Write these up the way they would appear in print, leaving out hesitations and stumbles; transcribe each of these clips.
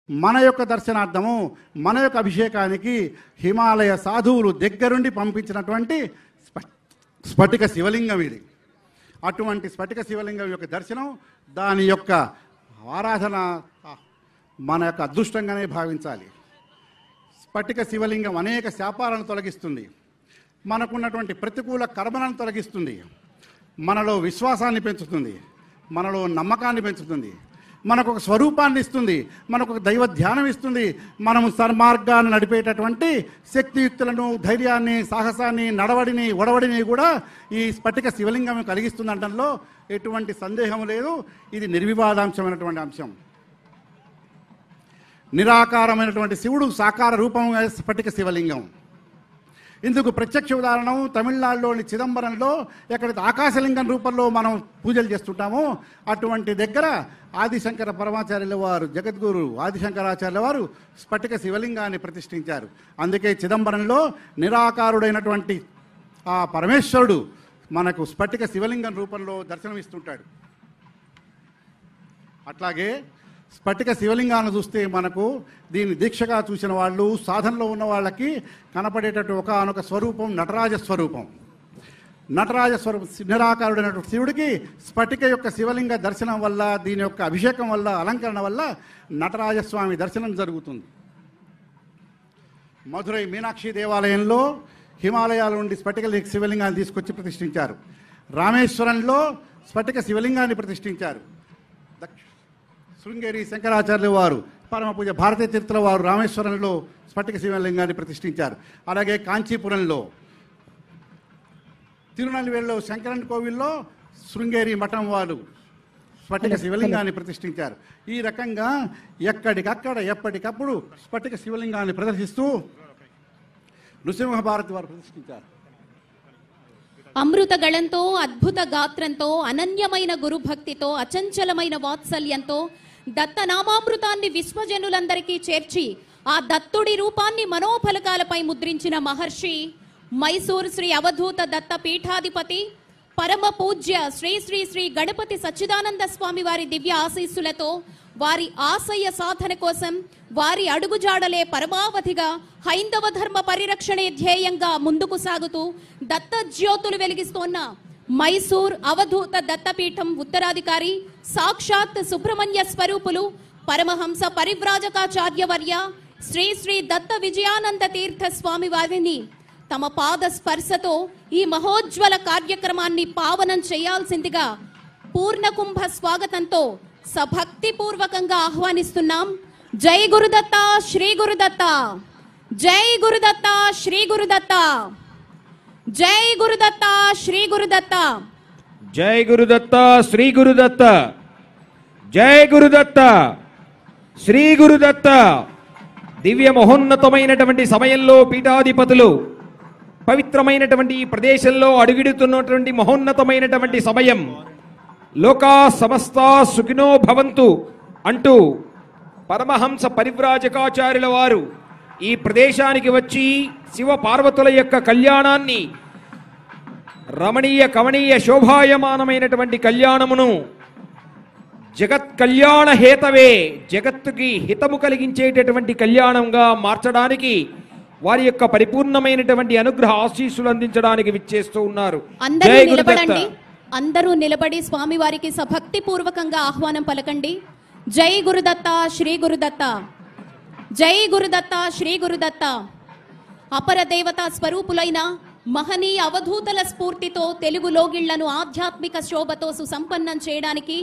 మన యొక్క దర్శనార్థము, మన యొక్క అభిషేకానికి హిమాలయ సాధువులు దగ్గరుండి పంపించినటువంటి స్ఫటిక శివలింగం ఇది. అటువంటి స్ఫటిక శివలింగం యొక్క దర్శనం, దాని యొక్క ఆరాధన మన యొక్క అదృష్టంగానే భావించాలి. స్ఫటిక శివలింగం అనేక శాపాలను తొలగిస్తుంది, మనకున్నటువంటి ప్రతికూల కర్మలను తొలగిస్తుంది, మనలో విశ్వాసాన్ని పెంచుతుంది, మనలో నమ్మకాన్ని పెంచుతుంది, మనకు ఒక స్వరూపాన్ని ఇస్తుంది, మనకు ఒక దైవ ధ్యానం ఇస్తుంది. మనము సన్మార్గాన్ని నడిపేటటువంటి శక్తియుక్తులను, ధైర్యాన్ని, సాహసాన్ని, నడవడిని, ఒడవడిని కూడా ఈ స్ఫటిక శివలింగం కలిగిస్తుంది అనడంలో ఎటువంటి సందేహం లేదు. ఇది నిర్వివాదాంశమైనటువంటి అంశం. నిరాకారమైనటువంటి శివుడు సాకార రూపంగా స్ఫటిక శివలింగం. ఇందుకు ప్రత్యక్ష ఉదాహరణ తమిళనాడులోని చిదంబరంలో ఎక్కడైతే ఆకాశలింగం రూపంలో మనం పూజలు చేస్తుంటామో అటువంటి దగ్గర ఆదిశంకర పరమాచార్యుల వారు, జగద్గురు ఆదిశంకరాచార్యుల వారు స్ఫటిక శివలింగాన్ని ప్రతిష్ఠించారు. అందుకే చిదంబరంలో నిరాకారుడైనటువంటి ఆ పరమేశ్వరుడు మనకు స్ఫటిక శివలింగం రూపంలో దర్శనమిస్తుంటాడు. అట్లాగే స్ఫటిక శివలింగాన్ని చూస్తే మనకు దీన్ని దీక్షగా చూసిన వాళ్ళు, సాధనలో ఉన్న వాళ్ళకి కనపడేటట్టు ఒకనొక స్వరూపం నటరాజ స్వరూపం. నటరాజ స్వరూపం నిరాకారుడైనటువంటి శివుడికి స్ఫటిక యొక్క శివలింగ దర్శనం వల్ల, దీని యొక్క అభిషేకం వల్ల, అలంకరణ వల్ల నటరాజస్వామి దర్శనం జరుగుతుంది. మధురై మీనాక్షి దేవాలయంలో హిమాలయాల నుండి స్ఫటిక శివలింగాన్ని తీసుకొచ్చి ప్రతిష్ఠించారు. రామేశ్వరంలో స్ఫటిక శివలింగాన్ని ప్రతిష్ఠించారు. శృంగేరి శంకరాచార్యుల వారు, పరమ పూజ భారతీయ తీర్థుల వారు రామేశ్వరంలో స్ఫటిక శివలింగాన్ని ప్రతిష్ఠించారు. అలాగే కాంచీపురంలో, తిరునల్వేలిలో శంకరన్ కోవిల్లో శృంగేరి మఠం వారు స్ఫటిక శివలింగాన్ని ప్రతిష్ఠించారు. ఈ రకంగా ఎక్కడికక్కడ ఎప్పటికప్పుడు స్ఫటిక శివలింగాన్ని ప్రదర్శిస్తూ నృసింహ భారతి వారు ప్రతిష్ఠించారు. అమృత గళంతో, అద్భుత గాత్రంతో, అనన్యమైన గురుభక్తితో, అచంచలమైన వాత్సల్యంతో దత్తనామామృతాన్ని విశ్వజనులందరికీ చేర్చి ఆ దత్తుడి రూపాన్ని మనోఫలకాలపై ముద్రించిన మహర్షి మైసూర్ శ్రీ అవధూత దత్త పీఠాధిపతి పరమ పూజ్య శ్రీ శ్రీ శ్రీ గణపతి సచ్చిదానంద స్వామి వారి దివ్య ఆశీస్సులతో వారి ఆశయ సాధన కోసం, వారి అడుగుజాడలే పరమావధిగా హైందవ ధర్మ పరిరక్షణే ధ్యేయంగా ముందుకు సాగుతూ దత్త జ్యోతులు వెలిగిస్తోన్న మైసూర్ అవధూత దత్తపీఠం ఉత్తరాధికారి సాక్షాత్ సుబ్రహ్మణ్య స్వరూపులు పరమహంస పరివ్రాజకాచార్యవర్య శ్రీ శ్రీ దత్త విజయానంద తీర్థ స్వామి వారిని తమ పాద స్పర్శతో ఈ మహోజ్వల కార్యక్రమాన్ని పావనం చేయాల్సిందిగా పూర్ణకుంభ స్వాగతంతో సభక్తి పూర్వకంగా ఆహ్వానిస్తున్నాం. జై గురుదత్త శ్రీ గురుదత్త, జై గురుదత్త శ్రీ గురుదత్త, జై గురుదత్త శ్రీ గురుదత్త, జై గురుదత్త శ్రీ గురుదత్త, జై గురుదత్త శ్రీ గురుదత్త. దివ్య మహోన్నతమైనటువంటి సమయంలో పీఠాధిపతులు పవిత్రమైనటువంటి ఈ ప్రదేశంలో అడుగిడుతున్నటువంటి మహోన్నతమైనటువంటి సమయం. లోకా సమస్త సుఖినో భవంతు అంటూ పరమహంస పరివ్రాజకాచార్యుల వారు ఈ ప్రదేశానికి వచ్చి శివ పార్వతుల యొక్క కళ్యాణాన్ని, రమణీయ కమనీయ శోభాయమానమైనటువంటి కళ్యాణమును జగత్ కళ్యాణ హేతవే, జగత్తుకి హితము కలిగించేటటువంటి కళ్యాణంగా మార్చడానికి వారి యొక్క పరిపూర్ణమైనటువంటి అనుగ్రహ ఆశీస్సులు అందించడానికి విచ్చేస్తూ ఉన్నారు. అందరూ నిలబడి స్వామి వారికి సభక్తి పూర్వకంగా ఆహ్వానం పలకండి. జై గురుదత్త శ్రీ గురుదత్త, జై గురుదత్త శ్రీ గురుదత్త. అపర దేవతా స్వరూపులైన మహనీయ అవధూతల స్ఫూర్తితో తెలుగు లోగిళ్లను ఆధ్యాత్మిక శోభతో సుసంపన్నం చేయడానికి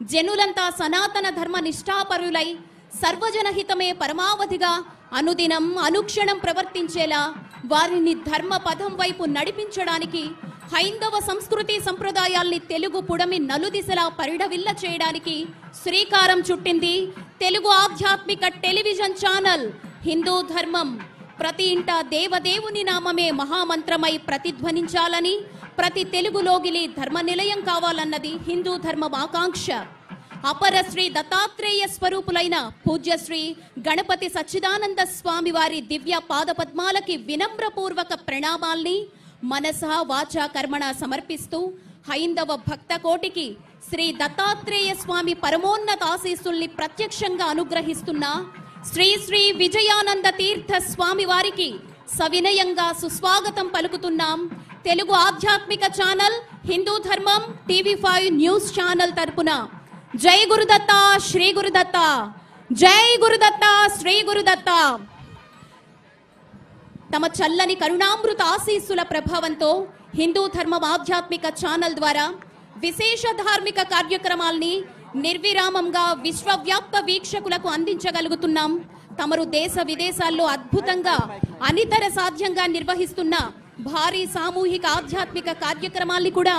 జనులంతా సనాతన ధర్మ నిష్ఠాపరులై సర్వజన హితమే పరమావధిగా అనుదినం అనుక్షణం ప్రవర్తించేలా వారిని ధర్మ పదం వైపు నడిపించడానికి, హైందవ సంస్కృతి సంప్రదాయాల్ని తెలుగు పుడమి నలుదిశలా పరిఢవిల్ల చేయడానికి శ్రీకారం చుట్టింది తెలుగు ఆధ్యాత్మిక టెలివిజన్ ఛానల్ హిందూ ధర్మం. ప్రతి ఇంట దేవదేవుని నామమే మహామంత్రమై ప్రతిధ్వనించాలని, ప్రతి తెలుగు లోగిలి ధర్మ నిలయం కావాలన్నది హిందూ ధర్మం ఆకాంక్ష. అపర శ్రీ దత్తాత్రేయ స్వరూపులైన పూజ్యశ్రీ గణపతి సచ్చిదానంద స్వామి వారి దివ్య పాదపద్మాలకి వినమ్రపూర్వక ప్రణామాల్ని మనస వాచ కర్మణ సమర్పిస్తూ హైందవ భక్త కోటికి శ్రీ దత్తాత్రేయ స్వామి పరమోన్నత ఆశీస్సుల్ని ప్రత్యక్షంగా అనుగ్రహిస్తున్న శ్రీ శ్రీ విజయానంద తీర్థ స్వామి వారికి సవినయంగా సుస్వాగతం పలుకుతున్నాం. తెలుగు ఆధ్యాత్మిక ఛానల్ హిందూ ధర్మం టీవీ5 న్యూస్ ఛానల్ తరపున జై గురుదత్త శ్రీ గురుదత్త, జై గురుదత్త శ్రీ గురుదత్త. తమ చల్లని కరుణామృత ఆశీస్సుల ప్రభావంతో హిందూ ధర్మం ఆధ్యాత్మిక ఛానల్ ద్వారా విశేష ధార్మిక కార్యక్రమాల్ని నిర్విరామంగా విశ్వవ్యాప్త వీక్షకులకు అందించగలుగుతున్నాం. తమరు దేశ విదేశాల్లో అద్భుతంగా అనితర సాధ్యంగా నిర్వహిస్తున్న భారీ సామూహిక ఆధ్యాత్మిక కార్యక్రమాల్ని కూడా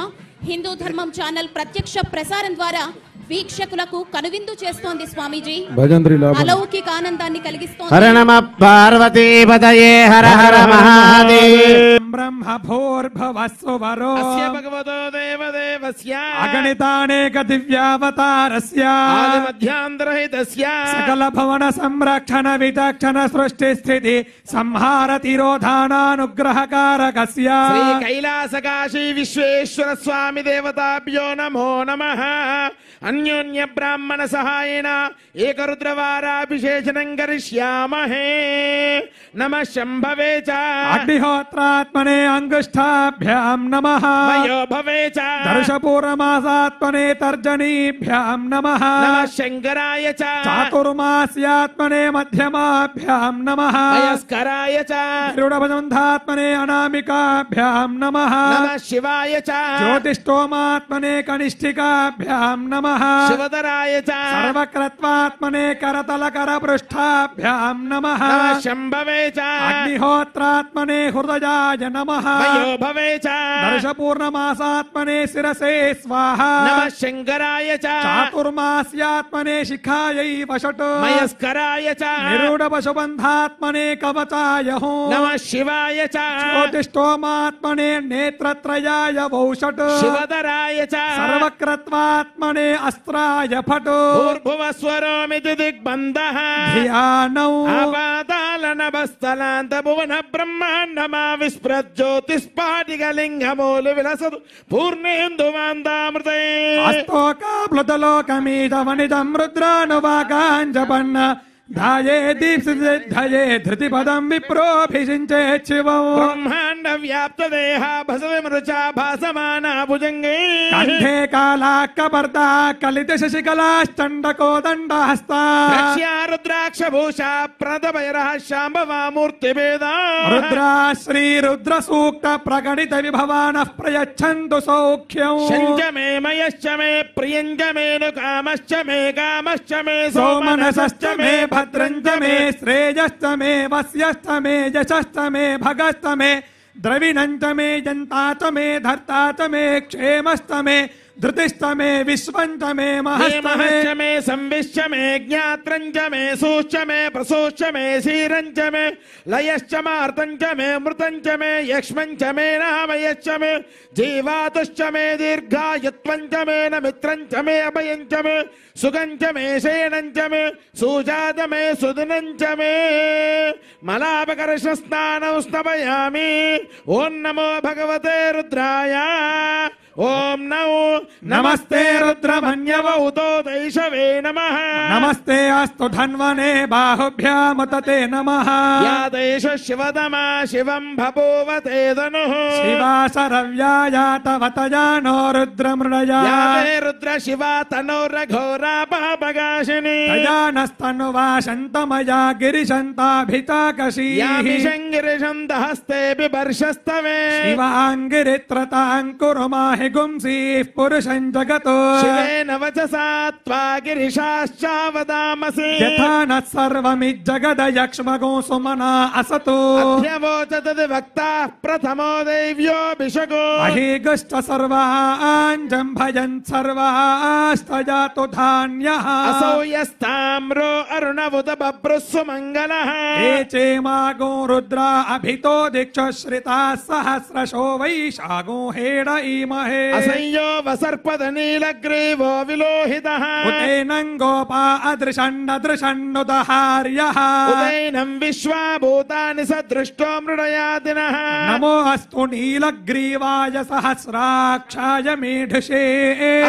హిందూ ధర్మం ఛానల్ ప్రత్యక్ష ప్రసారం ద్వారా వీక్షకులకు కనువిందు చేస్తోంది. స్వామీజీ అలౌకిక ఆనందాన్ని కలిగిస్తోంది. హర నమ పార్వతీపతయే హర హర మహాదేవ్. బ్రహ్మభూర్భువస్సువరో అస్య భగవతో దేవదేవస్య అగణితానేక దివ్యావతారస్య ఆదిమధ్యాంతరహితస్య సకల భవన సంరక్షణ విచక్షణ సృష్టి స్థితి సంహార తిరోధానానుగ్రహకారకస్య శ్రీ కైలాస కాశీ విశ్వేశ్వర స్వామి దేవతాభ్యో నమో నమః. అన్యోన్య బ్రాహ్మణ సహాయేన ఏకరుద్రవారాభిషేచనం కరిష్యామహే. నమః శంభవే చ అగ్నిహోత్రాత్మనే అంగుష్టాభ్యాం నమః. మయో భవే చ దర్శపూర్ణమాసాత్మనే తర్జనీభ్యాం నమః. నమః శంకరాయ చ చాతుర్మాస్యాత్మనే మధ్యమాభ్యాం నమః. మయస్కరాయ చ గరుడభజంధాత్మనే అనామికాభ్యాం నమః. నమః శివాయ చ జ్యోతిష్ఠోమాత్మనే కనిష్ఠికాభ్యాం నమః. శివధరాయ చ సర్వకృత్వాత్మనే కరతలకరపృష్ఠాభ్యాం నమః. నమః శంభవే చ అగ్నిహోత్రాత్మనే హృదయాయ నమః. మయో భవే చ దర్శపూర్ణమాసాత్మనే శిరసే స్వాహా. నమః శంకరాయ చ చాతుర్మాస్యాత్మనే శిఖాయై వషట్. మయస్కరాయ చ నిరూఢపశుబంధాత్మనే కవచాయ హో. నమః శివాయ చ జ్యోతిష్ఠోమాత్మనే నేత్రత్రయాయ వౌషట్. శివధరాయ చ సర్వకృత్వాత్మనే అస్త్రాయ ఫట్. భూర్భువస్వరోమితి దిగ్బంధః ధ్యానౌ ఆపాతాళ నభస్థలాంత భువన బ్రహ్మాండమా విస్మృజ్యోతిస్ఫాటికలింగమూలు విలసదు పూర్ణేందుమాందామృతే. అస్తోకాప్లుతలోకమీదవనిదం రుద్రానువాకాంజపన్న ధాయే దీప్సిద్ధయే ధృతిపదం విప్రోభిషించే శివం. బ్రహ్మాండ వ్యాప్త దేహ భసవి మృచా భాసమానా భుజంగే కంఠే కాళాకపర్దా కలిత శశికళాశ్చండకోదండహస్తా. రక్ష్యా రుద్రాక్ష భూషా ప్రదభైరః శాంభవామూర్తి భేదా. రుద్రా శ్రీ రుద్ర సూక్త ప్రగణిత విభవానః ప్రయచ్చంతు సౌఖ్యం. శంచ మే మయశ్చ మే ప్రియంచ మే ను కామశ్చ మే కామశ్చ మే సోమనసశ్చ మే భద్రంచ మే శ్రేయశ్చ మే వస్యశ్చ మే యశశ్చ మే భగశ్చ మే ద్రవిణంచ మే జంతా చ మే ధర్తా చ మే క్షేమశ్చ మే ధృతిశ్చ మే విశ్వంచ మే మహశ్చ మే సంవిశ్చ మే జ్ఞాత్రంచ మే సూశ్చ మే ప్రసూశ్చ మే శీరంచ మే లయశ్చ మార్తంచ మే మృతంచ మే యక్ష్మంచ మే నామయశ్చ మే జీవాతుశ్చ మే దీర్ఘాయుత్వంచ మే నమిత్రంచ మే అభయంచ మే సుగంచ మే శయనంచ మే సుజాత మే సుదినంచ మే మలాపకర్ష స్నానం స్నపయామి. ఓం నమో భగవతే రుద్రాయ. ఓం నమో నమస్తే రుద్రమన్యవౌతో దైషవే నమః. నమస్తే అస్తు ధన్వనే బాహుభ్యాముతతే నమః. యా దైష శివతమా శివం బభూవతే ధనుః. శివాశరవ్యాయా తవ తజానో రుద్రమృడయా. యా తే రుద్ర శివా తనోరఘోరా పాపగాశిని. తజానస్తనువా శంతమయా గిరిశంతాభితాకశీ. యామిషంగిరిషంత హస్తే బిభర్షస్తవే. శివాంగిరిత్రతాంకురు మాహి గుంసీః పురుషం జగతో. శివేన వచసా త్వా గిరిశాశ్చావదామసి. యథా న సర్వమిజ్జగదయక్ష్మగో సుమనా అసతు. అధ్యవోచతది వక్తాః ప్రథమో దైవ్యోభిషగో. అహీగుష్ట సర్వాంజం భయన్ సర్వాస్తజాతు ధాన్యః. అసౌ యస్తామ్రో అరుణవుత బభ్రుస్సు మంగళః. ఏ చేమాగో రుద్రా అభితో దిక్షశ్రితా సహస్రశో వైశాగో హేడ ఈమహే असंयो वसर्पद नीलग्रीवो विलोहितः उदैनं गोपा अदृशन्नदृशन्नुदहार्यः उदैनं विश्वा भूतानि सदृष्टो मृडयादिनः नमो अस्तु नीलग्रीवाय सहस्राक्षाय मेढसे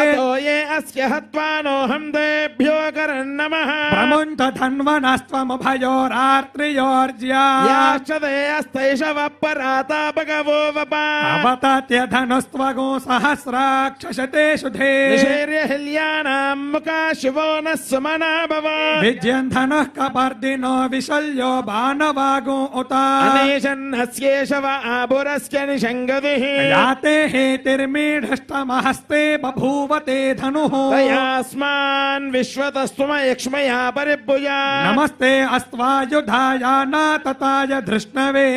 अतो ये अस्य हत्वानोऽहं तेभ्यो करन्नमः प्रमुञ्च धन्वनस्त्वमुभयो रात्रियोर्ज्या याश्च ते अस्तैषव पराता भगवो वपा अवतत्य धनुस्त्वगो सहस्राक्षशते शुधे निशेर्य हिल्यानां मुखा शिवो नः सुमना भव विजयन् धनुः कपर्दिनो विशल्यो बाणवागो उता अनेशन्नस्येषव आभुरस्य निषङ्गतिः याते हेतिर्मीढष्टमहस्ते बभूवते धनुः तयास्मान् विश्वतस्त्वमयक्ष्मया परिभुजा नमस्ते अस्त्वायुधाय नातताय धृष्णवे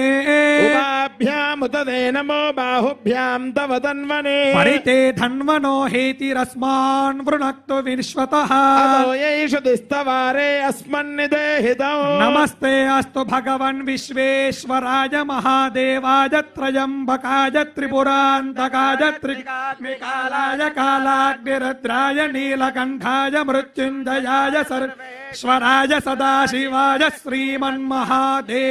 उभाभ्यामुत ते नमो बाहुभ्यां तव तन्वने परिते धन्वनो हेतिरस्मान् वृणक्तु विश्वतः अतो यैषु दिस्तवारे अस्मन्निदेहितौ नमस्ते अस्तु भगवन् विश्वेश्वराय महादेवाय त्रयम्बकाय त्रिपुरान्तकाय त्रिकालाय कालाग्निरुद्राय नीलकण्ठाय मृत्युञ्जयाय सर्वेश्वराय सदाशिवाय श्रीमन्महादेवाय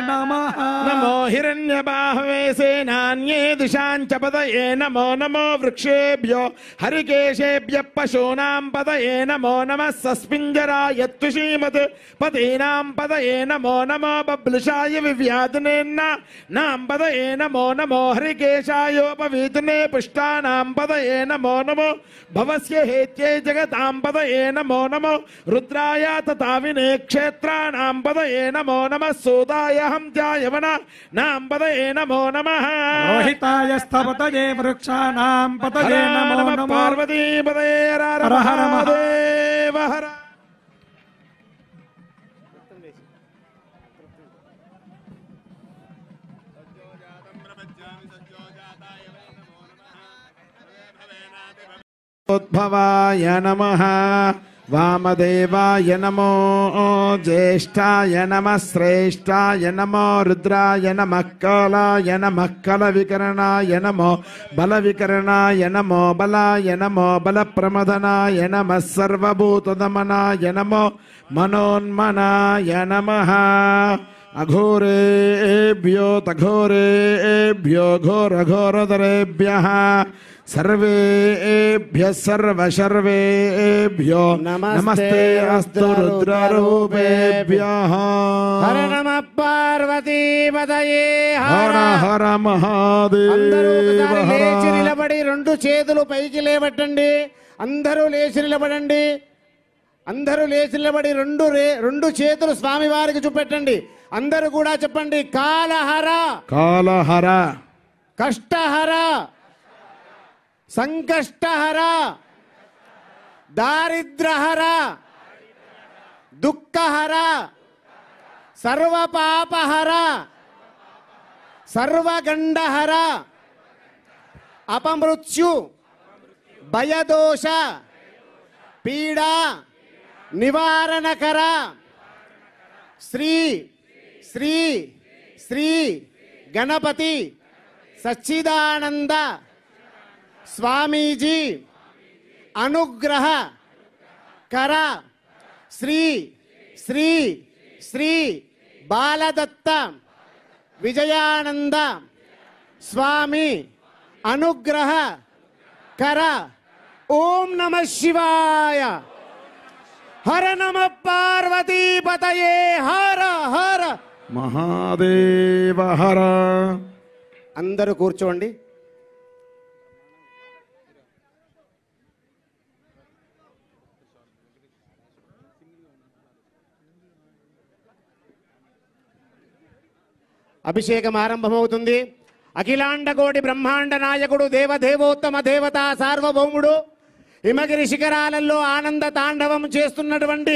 नमः नमो हिरण्यबाहवे सेनान्ये दिशां च पतये नमो नमो वृक्षेभ्यो हरिकेशेभ्यः पशूनां पतये नमो नमः सस्मिञ्जराय त्विषीमत् पतीनां पतये नमो नमो बब्लुषाय विव्याधनेनां पतये नमो नमो हरिकेशायोपवीतने पुष्टानां पतये नमो नमो भवस्य हेत्यै जगतां पतये नमो नमो रुद्राय तथाविने क्षेत्राणां पतये नमो नमः सूताय हंत्यायवना नाम पतये नमो नमः रोहिताय स्थपतये वृक्षाणां पतये नमो नमः पार्वती पतये हर हर महादेव हर उद्भवाय नमः वामदेवाय नमो ज्येष्ठाय नमः श्रेष्ठाय नमो रुद्राय नमः कालाय नमः कलविकरणाय नमो बलविकरणाय नमो बलाय नमो बलप्रमदनाय नमः सर्वभूतदमनाय नमो मनोन्मनाय नमः अघोरेभ्यो तघोरेभ्यो घोरघोरधरेभ्यः सर्वेभ्यः सर्वशर्वेभ्यो नमस्ते अस्तु रुद्ररूपेभ्यः हर नमः पार्वती पतये हर हर महादेव అందరూ ఒకసారి లేచి నిలబడి రెండు చేతులు పైకి లేవట్టండి. అందరూ లేచి నిలబడండి. అందరూ లేచి నిలబడి రెండు చేతులు స్వామి వారికి చూపెట్టండి. అందరూ కూడా చెప్పండి. కాలహర కాలహర కష్టహర సంకష్టహర దారిద్రహర దుఃఖహర సర్వపాపహర సర్వగండహర అపమృత్యు భయదోష పీడా నివారణకర శ్రీ శ్రీ శ్రీ గణపతి సచ్చిదానంద స్వామీజీ అనుగ్రహ కర శ్రీ శ్రీ శ్రీ బాలదత్త విజయానంద స్వామి అనుగ్రహ కర ఓం నమః శివాయ హర నమః పార్వతీ పతయే హర హర మహాదేవ హర. అందరూ కూర్చోండి. అభిషేకం ఆరంభమవుతుంది. అఖిలాండకోటి బ్రహ్మాండ నాయకుడు దేవదేవోత్తమ దేవతా సార్వభౌముడు హిమగిరి శిఖరాలలో ఆనంద తాండవం చేస్తున్నటువంటి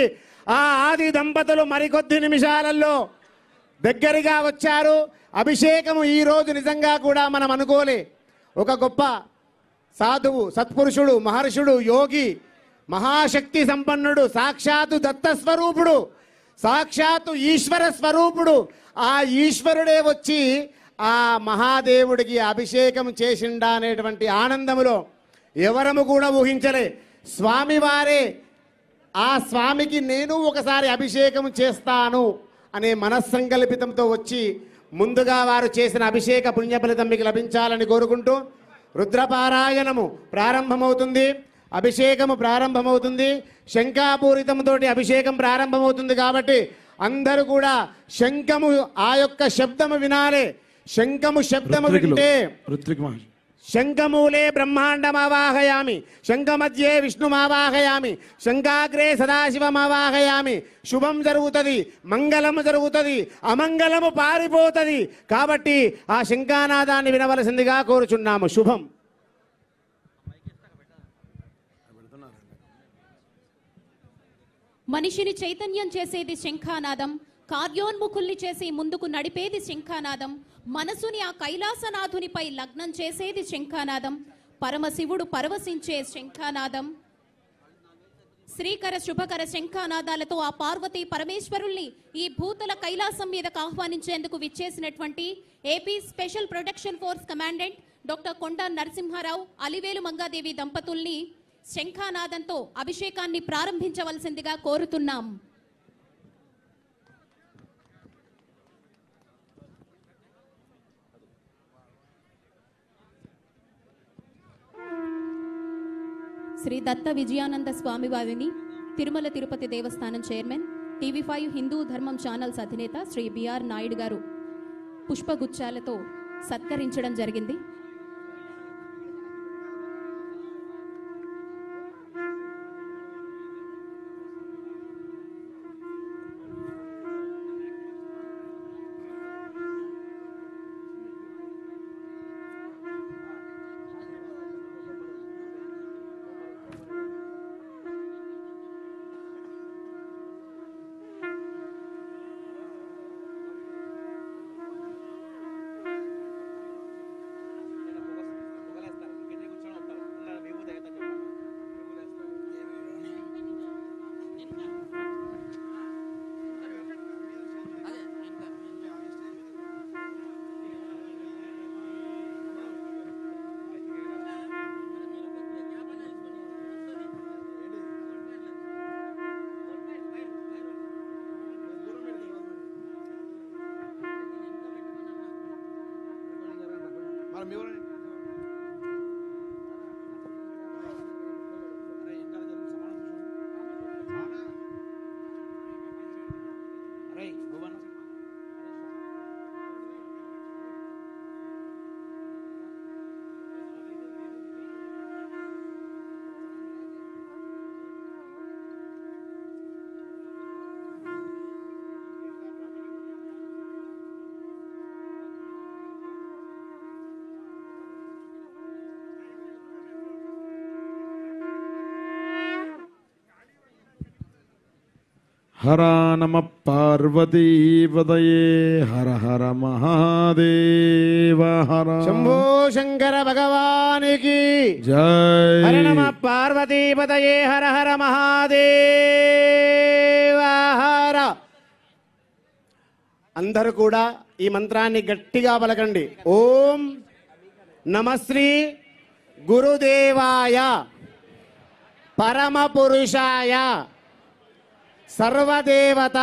ఆ ఆది దంపతులు మరికొద్ది నిమిషాలలో దగ్గరగా వచ్చారు. అభిషేకము ఈరోజు నిజంగా కూడా మనం అనుకోలే. ఒక గొప్ప సాధువు, సత్పురుషుడు, మహర్షుడు, యోగి, మహాశక్తి సంపన్నుడు, సాక్షాత్తు దత్తస్వరూపుడు, సాక్షాత్తు ఈశ్వర స్వరూపుడు, ఆ ఈశ్వరుడే వచ్చి ఆ మహాదేవుడికి అభిషేకం చేసిండా అనేటువంటి ఆనందములో ఎవరము కూడా ఊహించలే. స్వామివారే ఆ స్వామికి నేను ఒకసారి అభిషేకం చేస్తాను అనే మనస్సంకల్పితంతో వచ్చి ముందుగా వారు చేసిన అభిషేక పుణ్యఫలితం మీకు లభించాలని కోరుకుంటూ రుద్రపారాయణము ప్రారంభమవుతుంది. అభిషేకము ప్రారంభమవుతుంది. శంఖాపూరితంతో అభిషేకం ప్రారంభమవుతుంది. కాబట్టి అందరూ కూడా శంఖము ఆ యొక్క శబ్దము వినాలి. శంఖము శబ్దము వింటే శంఖమూలే బ్రహ్మాండమావాహయామి, శంఖమధ్యే విష్ణుమావాహయామి, శంఖాగ్రే సదాశివమావాహయామి. శుభం జరుగుతుంది, మంగళము జరుగుతుంది, అమంగళము పారిపోతుంది. కాబట్టి ఆ శంఖానాదాన్ని వినవలసిందిగా కోరుచున్నాము. శుభం. మనిషిని చైతన్యం చేసేది శంఖానాదం, కార్యోన్ముఖుల్ని చేసి ముందుకు నడిపేది శంఖానాదం, మనసుని ఆ కైలాసనాథునిపై లగ్నం చేసేది శంఖానాదం, పరమశివుడు పరవశించే శంఖానాదం. శ్రీకర శుభకర శంఖానాదాలతో ఆ పార్వతీ పరమేశ్వరుల్ని ఈ భూతల కైలాసం మీదకు ఆహ్వానించేందుకు విచ్చేసినటువంటి AP special protection force commandant doctor Konda Narasimharao, Alivelu Mangadevi దంపతుల్ని శంఖానాదంతో అభిషేకాన్ని ప్రారంభించవలసిందిగా కోరుతున్నాం. శ్రీ దత్త విజయానంద స్వామి వారిని తిరుమల తిరుపతి దేవస్థానం చైర్మన్, టీవీ5 హిందూ ధర్మం ఛానల్స్ అధినేత శ్రీ బిఆర్ నాయుడు గారు పుష్పగుచ్చాలతో సత్కరించడం జరిగింది. హర నమ పార్వతీపదయే హర హర మహాదేవ హర శంభో శంకర భగవానికి జై. హర నమ పార్వతీపదయే హర హర మహాదేవ హర. అందరూ కూడా ఈ మంత్రాన్ని గట్టిగా పలకండి. ఓం నమశ్రీ గురుదేవాయ పరమ పురుషాయ సర్వదేవత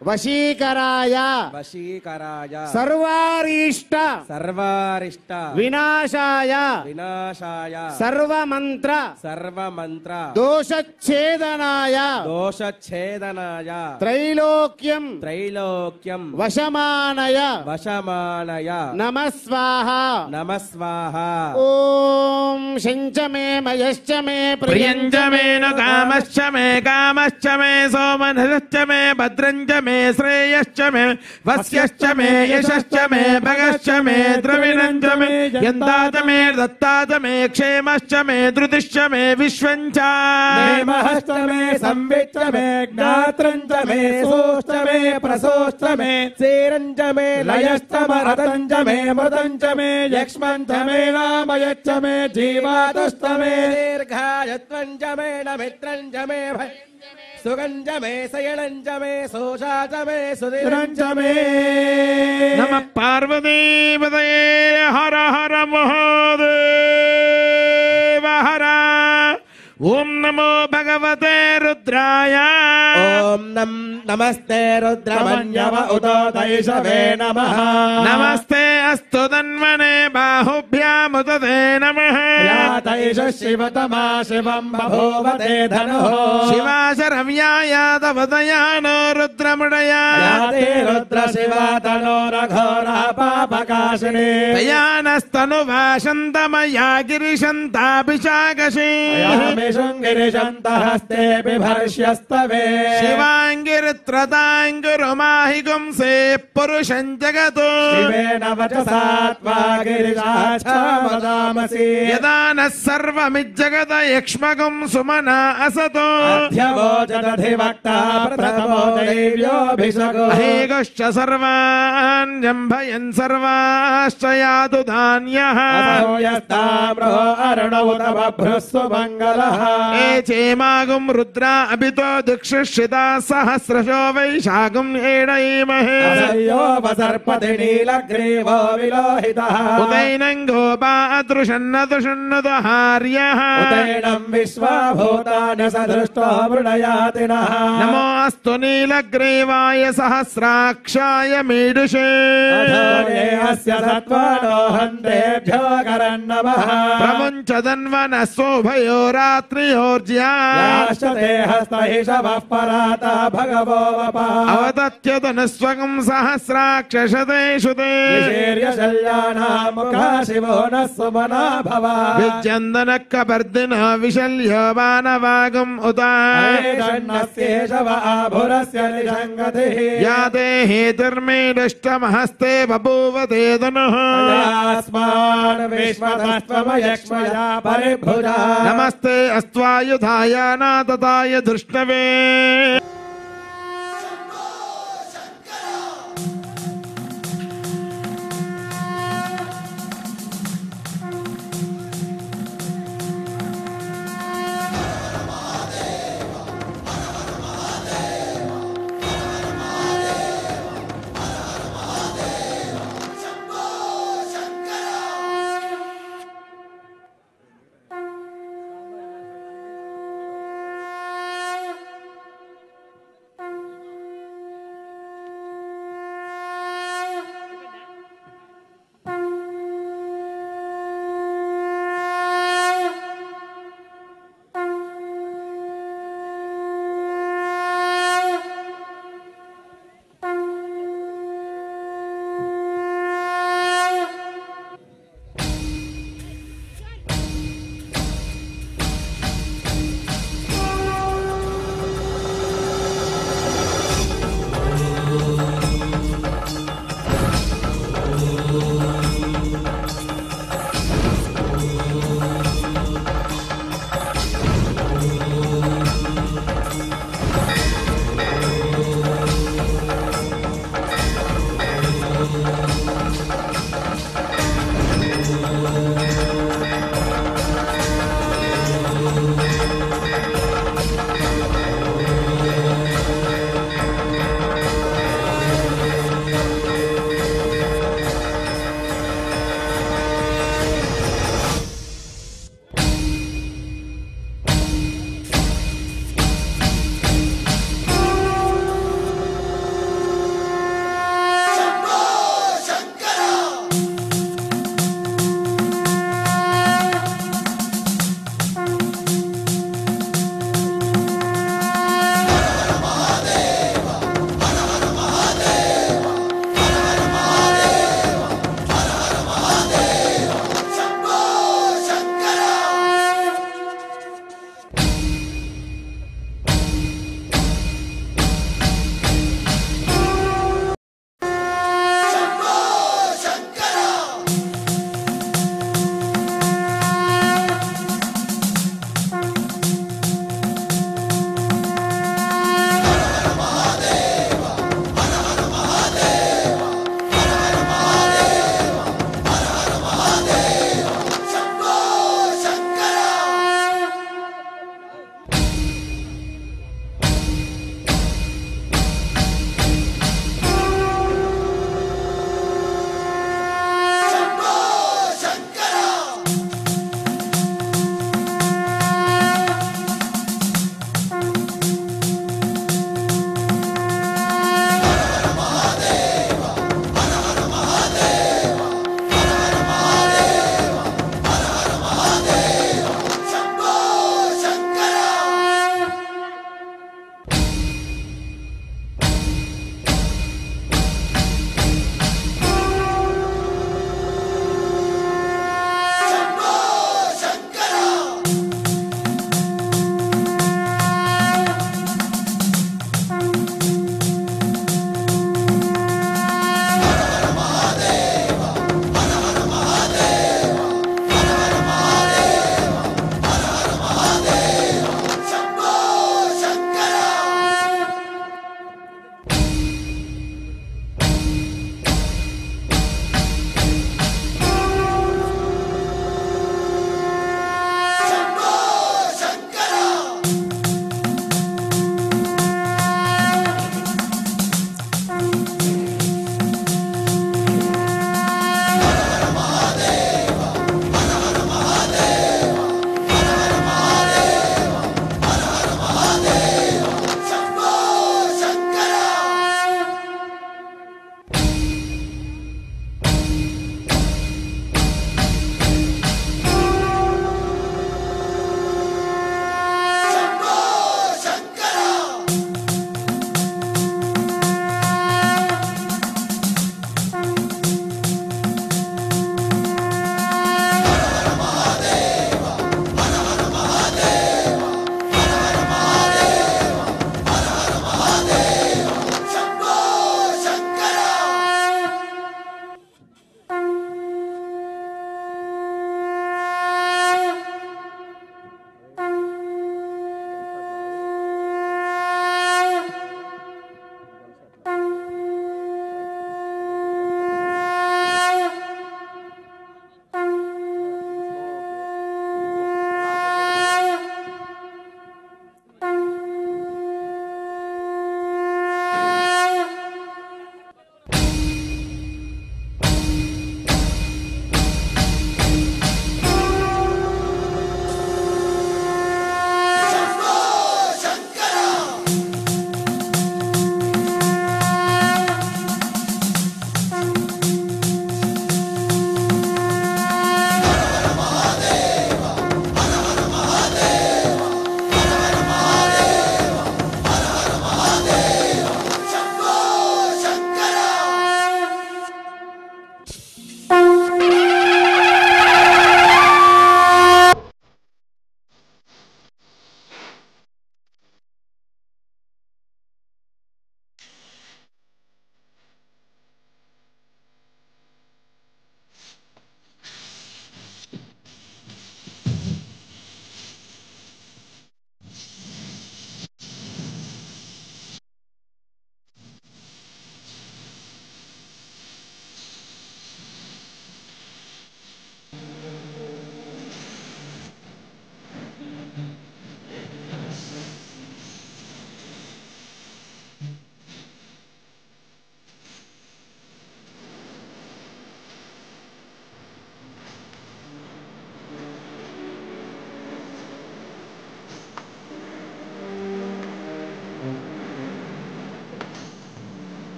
వశీకరాయ వశీకరాయ సర్వారీష్ట సర్వారిష్ట వినాశాయ వినాశాయ సర్వమంత్ర సర్వమంత్ర దోషఛేదనాయ దోషఛేదనాయ త్రైలోక్యం త్రైలోక్యం వశమానయ వశమానయ నమస్వాహ నమస్వాహ. ఓం శంచమే మయశ్చ మే ప్రియంచ మే ను కామశ్చ మే కామశ్చ మే సోమనశ్చ మే భద్రంచ మే శ్రేయశ్చ మే వస్యశ్చ మే యశశ్చ మే భగశ్చ మే ద్రవిణంచ మే యంతాచ మే దత్తాచ మే క్షేమశ్చ మే ధృతిశ్చ మే విశ్వంచ మహశ్చ మే సంవిచ్చ మే జ్ఞాత్రంచ మే సోశ్చ మే ప్రసోశ్చ మే సేరంచ మే లయశ్చ మరతంచ మే మృతంచ మే యక్ష్మంచ మే నామయచ్చ మే జీవాతశ్చ మే దీర్ఘాయత్వంచ మే నమిత్రంచ మే सुगंज मे शयनंज मे सोषाच मे सुधिरंज मे नमः पार्वतीपतये हर हर महादेव हर ओम नमो भगवते रुद्राय ओम नमस्ते रुद्रमन्यव उदोदैषवे नमः नमस्ते अस्तु तन्मने बाहुभ्यामुदते नमः यातैष शिवतमा शिवं बभूवते धनुः शिवाशरव्या यादवदया नो रुद्रमुडया याते रुद्र शिवा तनो रघोरः पापकाशिनी तयानस्तनुवाशन्तमया गिरिशन्ताभिषाकशी शृङ्गिरिशन्तहस्ते बिभर्ष्यस्तवे शिवाङ्गिरित्रताङ्गुरुमाहि गुंसे पुरुषं जगतो शिवेन वचसा त्वा गिरिशाच्छा वदामसि यदा नः सर्वमिज्जगत यक्ष्मगुं सुमना असतो अध्यवोचदधिवक्ता प्रथमो दैव्योऽभिषगो अहेगश्च सर्वान् जम्भयन् सर्वाश्च यातु धान्यः असौ यस्ताम्रो अरुणौ तव भ्रुस्व मङ्गलः ये चेमागुं रुद्रा अभितो दिक्षुषिता सहस्रशो वैशाखं एडयीमहे असर्योपसर्पति नीलग्रीवो विलोहितः उदैनं गोपा अदृशन्नदृशन्नदहार्यः उदैनं विश्वभूतानि सदृष्टो मृडयातिनः नमोऽस्तु नीलग्रीवाय सहस्राक्षाय मीडुषे अधोये अस्य सत्त्वानो हन्तेभ्यो करन्नमः प्रमुञ्चदन्वनः सोभयो रात्रियोर्ज्या याश्चते हस्तहिषवः पराता भगवो वपः अवतत्यतनुस्वगं सहस्राक्षशतेषु ते शल्यानां मुखा शिवो नः सुमना भव विज्यन्दनः कपर्दिनः विशल्यो वानवागुम् उता षण्णस्येषव आभुरस्य निषङ्गतिः या ते हेतुर्मेदष्टमहस्ते बभूव ते धनुः अस्मान् विश्वतस्त्वमयक्ष्मया परिभुजा नमस्ते अस्त्वायुधाय नातताय धृष्णवे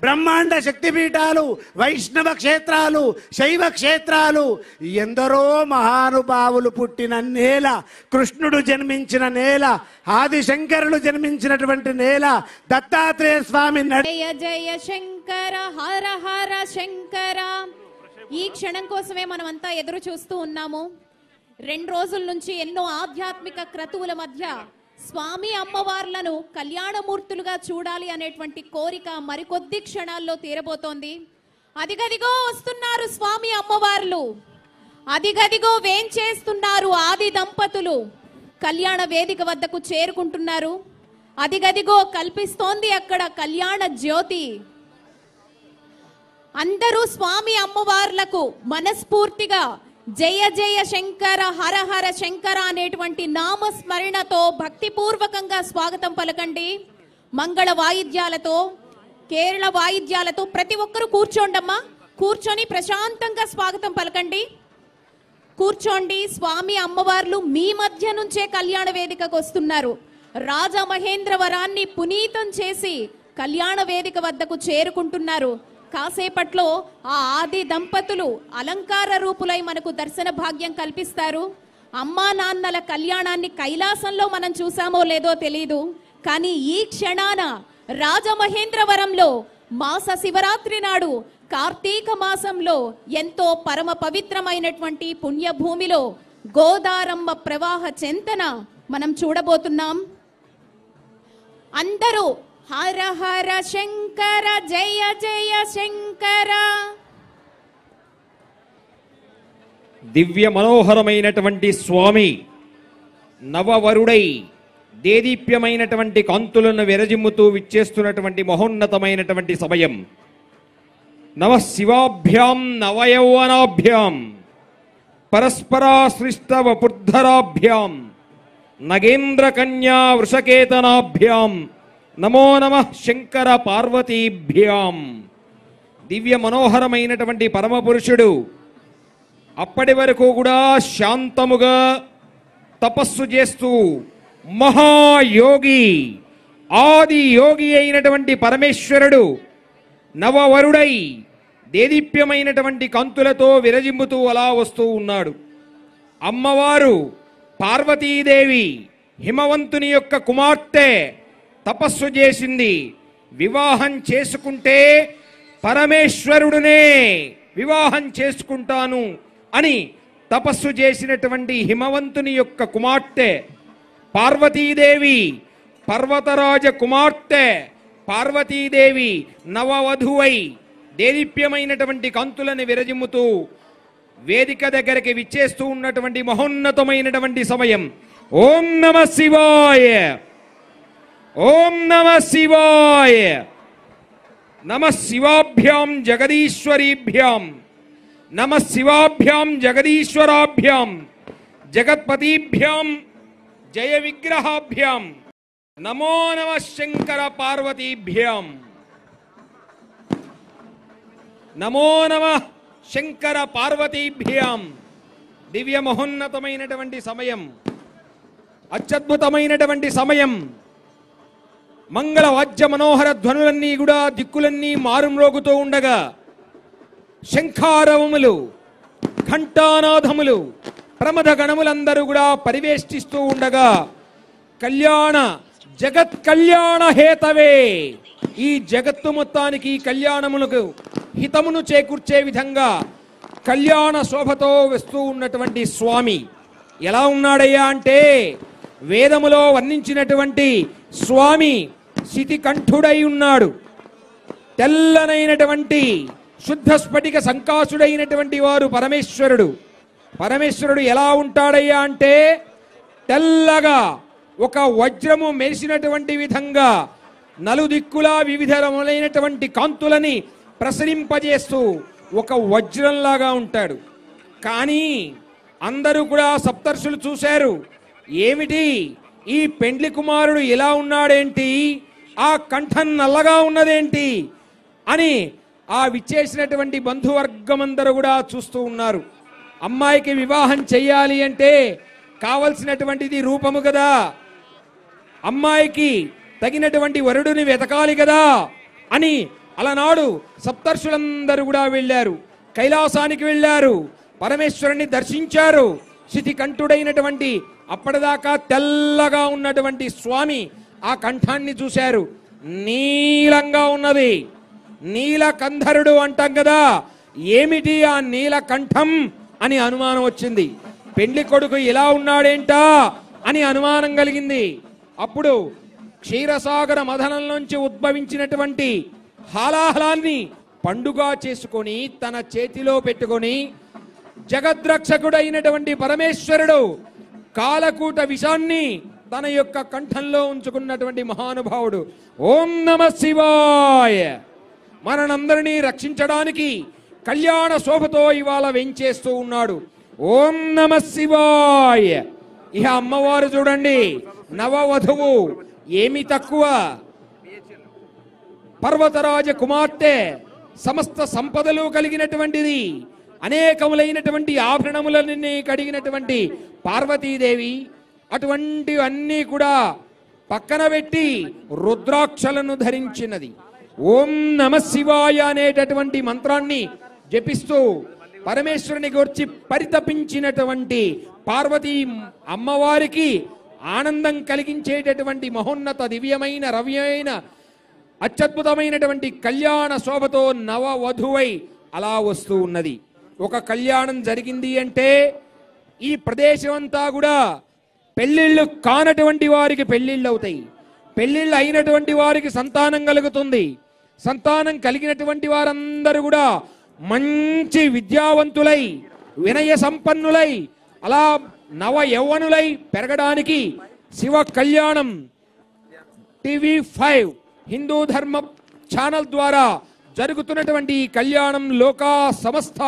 బ్రహ్మాండ శక్తిపీఠాలు, వైష్ణవ క్షేత్రాలు, శైవ క్షేత్రాలు, ఎందరో మహానుభావులు పుట్టిన నేల, కృష్ణుడు జన్మించిన నేల, ఆదిశంకరులు జన్మించినటువంటి నేల, దత్తాత్రేయ స్వామి జయ జయ శంకర హర హర శంకర. ఈ క్షణం కోసమే మనమంతా ఎదురు చూస్తూ ఉన్నాము. 2 రోజుల నుంచి ఎన్నో ఆధ్యాత్మిక క్రతువుల మధ్య స్వామి అమ్మవార్లను కళ్యాణమూర్తులుగా చూడాలి అనేటువంటి కోరిక మరికొద్ది క్షణాల్లో తీరబోతోంది. అదిగదిగో వస్తున్నారు స్వామి అమ్మవార్లు, అదిగదిగో వేంచేస్తున్నారు ఆది దంపతులు, కళ్యాణ వేదిక వద్దకు చేరుకుంటున్నారు. అదిగదిగో కల్పిస్తోంది అక్కడ కళ్యాణ జ్యోతి. అందరూ స్వామి అమ్మవార్లకు మనస్ఫూర్తిగా జయ జయ శంకర హర హర శంకర అనేటువంటి నామస్మరణతో భక్తిపూర్వకంగా స్వాగతం పలకండి. మంగళ వాయిద్యాలతో, కేరళ వాయిద్యాలతో ప్రతి ఒక్కరూ కూర్చోండమ్మా, కూర్చొని ప్రశాంతంగా స్వాగతం పలకండి. కూర్చోండి. స్వామి అమ్మవార్లు మీ మధ్య నుంచే కళ్యాణ వేదికకు వస్తున్నారు. రాజమహేంద్రవరాన్ని పునీతం చేసి కళ్యాణ వేదిక వద్దకు చేరుకుంటున్నారు. కాసేపట్లో ఆ ఆది దంపతులు అలంకార రూపులై మనకు దర్శన భాగ్యం కల్పిస్తారు. అమ్మా నాన్నల కళ్యాణాన్ని కైలాసంలో మనం చూసామో లేదో తెలీదు, కానీ ఈ క్షణాన రాజమహేంద్రవరంలో మాస శివరాత్రి నాడు కార్తీక మాసంలో ఎంతో పరమ పవిత్రమైనటువంటి పుణ్యభూమిలో గోదారమ్మ ప్రవాహ చెంతన మనం చూడబోతున్నాం. అందరూ హర హర శంకర జయ జయ శంకర. దివ్య మనోహరమైనటువంటి స్వామి నవవరుడై దేదీప్యమైనటువంటి కాంతులను విరజిమ్ముతూ విచ్చేస్తున్నటువంటి మహోన్నతమైనటువంటి సమయం. నమ శివాభ్యాం నవయౌవనాభ్యాం పరస్పరాశ్లిష్ట వపుర్ధరాభ్యాం నగేంద్ర కన్యా వృషకేతనాభ్యాం నమో నమ శంకర పార్వతీభ్యాం. దివ్య మనోహరమైనటువంటి పరమపురుషుడు అప్పటి వరకు కూడా శాంతముగా తపస్సు చేస్తూ మహాయోగి, ఆది యోగి అయినటువంటి పరమేశ్వరుడు నవవరుడై దేదీప్యమైనటువంటి కాంతులతో విరజిమ్ముతూ అలా వస్తూ ఉన్నాడు. అమ్మవారు పార్వతీదేవి హిమవంతుని యొక్క కుమార్తె తపస్సు చేసింది. వివాహం చేసుకుంటే పరమేశ్వరుడునే వివాహం చేసుకుంటాను అని తపస్సు చేసినటువంటి హిమవంతుని యొక్క కుమార్తె పార్వతీదేవి, పర్వతరాజ కుమార్తె పార్వతీదేవి నవవధువై దేదీప్యమైనటువంటి కాంతులను విరజిమ్ముతూ వేదిక దగ్గరికి విచ్చేస్తూ ఉన్నటువంటి మహోన్నతమైనటువంటి సమయం. ఓం నమ శివాయ, ఓం నమ శివాయ. నమ శివాభ్యాం జగదీశ్వరీభ్యాం, నమ శివాభ్యాం జగదీశ్వరాభ్యాం, జగత్పతిభ్యాం జయ విగ్రహాభ్యాం నమో నమ శంకర పార్వతీభ్యాం. నమో నమ శంకర పార్వతీభ్యాం. దివ్య మహోన్నతమైనటువంటి సమయం, అత్యద్భుతమైనటువంటి సమయం. మంగళ వాద్య మనోహర ధ్వనులన్నీ కూడా దిక్కులన్నీ మారుమ్రోగుతూ ఉండగా శంఖారవములు, ఘంటానాథములు, ప్రమథ గణములందరూ కూడా పరివేష్టిస్తూ ఉండగా కళ్యాణ జగత్ కళ్యాణ హేతవే, ఈ జగత్తు మొత్తానికి కళ్యాణములకు హితమును చేకూర్చే విధంగా కళ్యాణ శోభతో వస్తూ ఉన్నటువంటి స్వామి ఎలా ఉన్నాడయ్యా అంటే, వేదములో వర్ణించినటువంటి స్వామి శితికంఠుడై ఉన్నాడు. తెల్లనైనటువంటి శుద్ధ స్ఫటిక సంకాసుడైనటువంటి వారు పరమేశ్వరుడు. పరమేశ్వరుడు ఎలా ఉంటాడయ్యా అంటే, తెల్లగా ఒక వజ్రము మెరిసినటువంటి విధంగా నలుదిక్కులా వివిధ రములైనటువంటి కాంతులని ప్రసరింపజేస్తూ ఒక వజ్రంలాగా ఉంటాడు. కానీ అందరూ కూడా సప్తర్షులు చూశారు, ఏమిటి ఈ పెండ్లి కుమారుడు ఇలా ఉన్నాడేంటి, ఆ కంఠం నల్లగా ఉన్నదేంటి అని ఆ విచ్చేసినటువంటి బంధువర్గమందరూ కూడా చూస్తూ ఉన్నారు. అమ్మాయికి వివాహం చెయ్యాలి అంటే కావలసినటువంటిది రూపము కదా, అమ్మాయికి తగినటువంటి వరుడుని వెతకాలి కదా అని అలనాడు సప్తర్షులందరూ కూడా వెళ్ళారు, కైలాసానికి వెళ్ళారు, పరమేశ్వరుని దర్శించారు. శితికంఠుడైనటువంటి అప్పటిదాకా తెల్లగా ఉన్నటువంటి స్వామి ఆ కంఠాన్ని చూశారు, నీలంగా ఉన్నది. నీలకంధరుడు అంటాం కదా, ఏమిటి ఆ నీలకంఠం అని అనుమానం వచ్చింది. పెండ్లి కొడుకు ఇలా ఉన్నాడేంటా అని అనుమానం కలిగింది. అప్పుడు క్షీరసాగర మథనంలోంచి ఉద్భవించినటువంటి హాలాహలాన్ని పండుగ చేసుకొని తన చేతిలో పెట్టుకొని జగద్రక్షకుడైనటువంటి పరమేశ్వరుడు కాలకూట విషాన్ని తన యొక్క కంఠంలో ఉంచుకున్నటువంటి మహానుభావుడు. ఓం నమ శివాయ. మనందరినీ రక్షించడానికి కళ్యాణ శోభతో ఇవాళ వెంచేస్తూ ఉన్నాడు. ఓం నమ శివాయ. ఇహ అమ్మవారు చూడండి, నవవధువు, ఏమి తక్కువ, పర్వతరాజ కుమార్తె, సమస్త సంపదలు కలిగినటువంటిది, అనేకములైనటువంటి ఆభరణములన్నీ కడిగినటువంటి పార్వతీదేవి. అటువంటి అన్నీ కూడా పక్కన పెట్టి రుద్రాక్షలను ధరించినది. ఓం నమ శివాయ అనేటటువంటి మంత్రాన్ని జపిస్తూ పరమేశ్వరుని గురించి పరితపించినటువంటి పార్వతీ అమ్మవారికి ఆనందం కలిగించేటటువంటి మహోన్నత దివ్యమైన రవ్యమైన అత్యద్భుతమైనటువంటి కళ్యాణ శోభతో నవవధువై అలా వస్తూ ఉన్నది. ఒక కళ్యాణం జరిగింది అంటే ఈ ప్రదేశం అంతా కూడా పెళ్లిళ్ళు కానటువంటి వారికి పెళ్లిళ్ళు అవుతాయి, పెళ్లిళ్ళు అయినటువంటి వారికి సంతానం కలుగుతుంది, సంతానం కలిగినటువంటి వారందరూ కూడా మంచి విద్యావంతులై వినయ సంపన్నులై అలా నవ యౌవనులై పెరగడానికి శివ కళ్యాణం TV5 హిందూ ధర్మ ఛానల్ ద్వారా జరుగుతున్నటువంటి ఈ కళ్యాణం లోకా సమస్త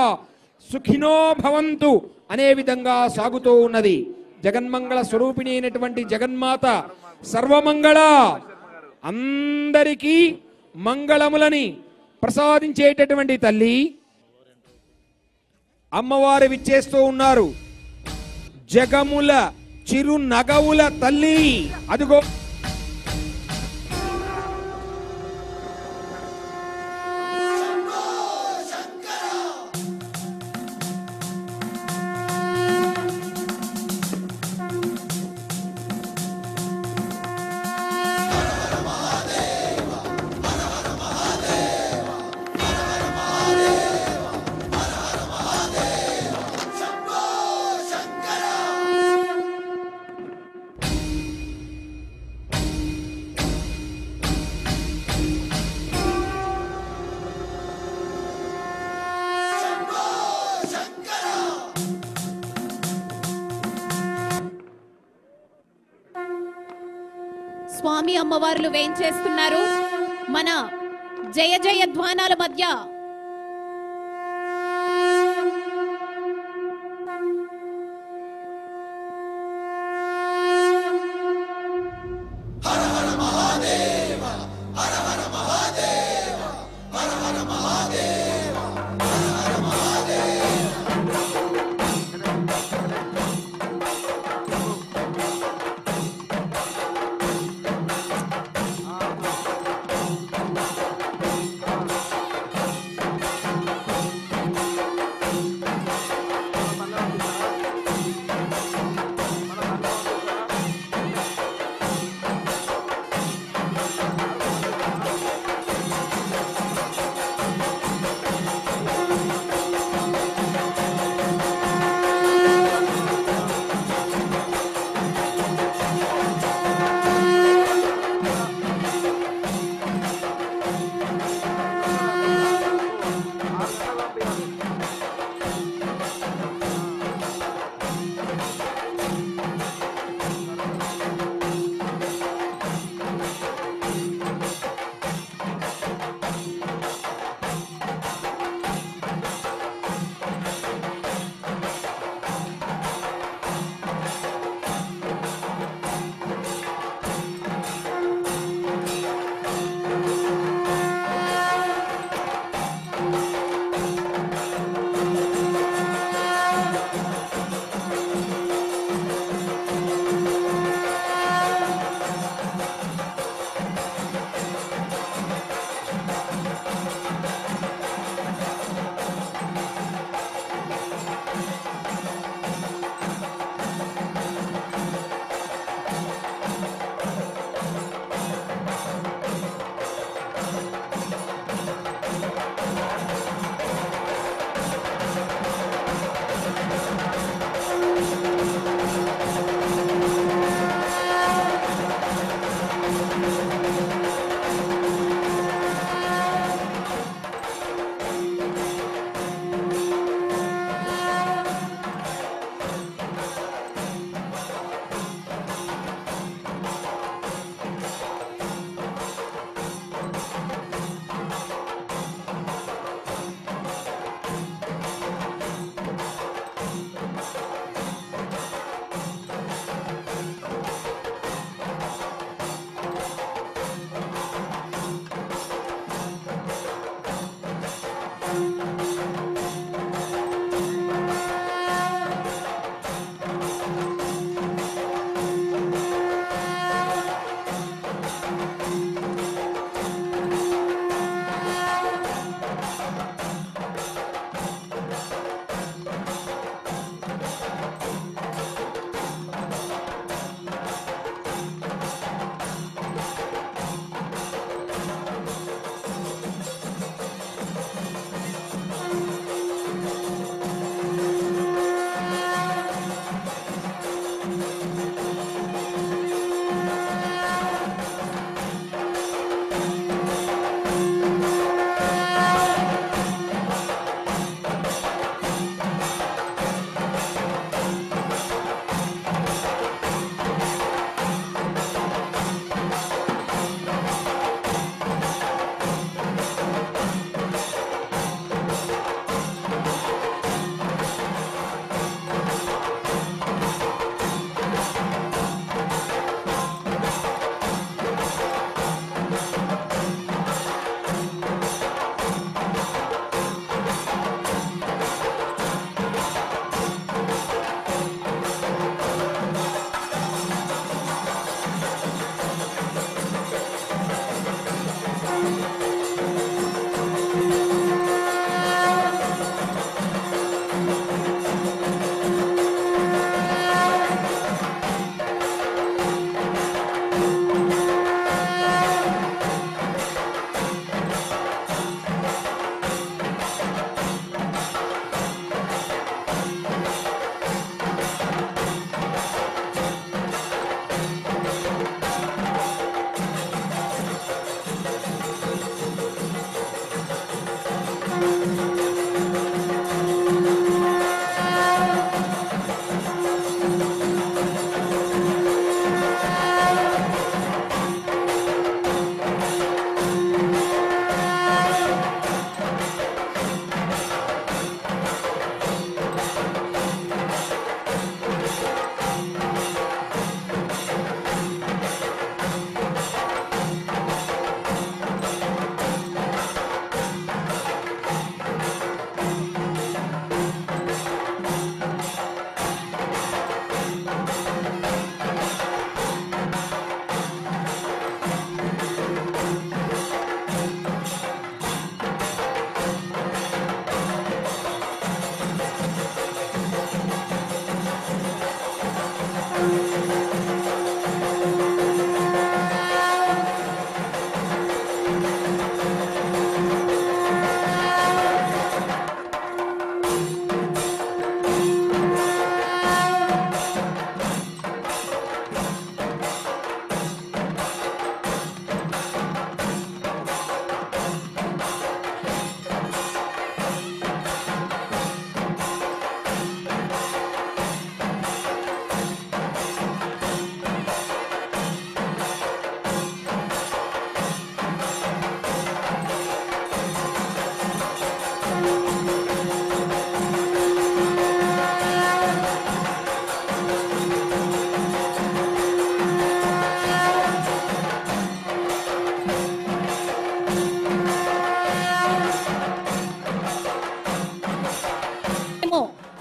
సుఖినో భవంతు అనే విధంగా సాగుతూ ఉన్నది. జగన్మంగళ స్వరూపిణి అయినటువంటి జగన్మాత సర్వమంగళ, అందరికీ మంగళములని ప్రసాదించేటటువంటి తల్లి అమ్మవారు విచ్చేస్తూ ఉన్నారు. జగముల చిరు నగవుల తల్లి అదిగో. స్వామి అమ్మవార్లు వేంచేస్తున్నారు. మన జయ జయ ధ్వానాల మధ్య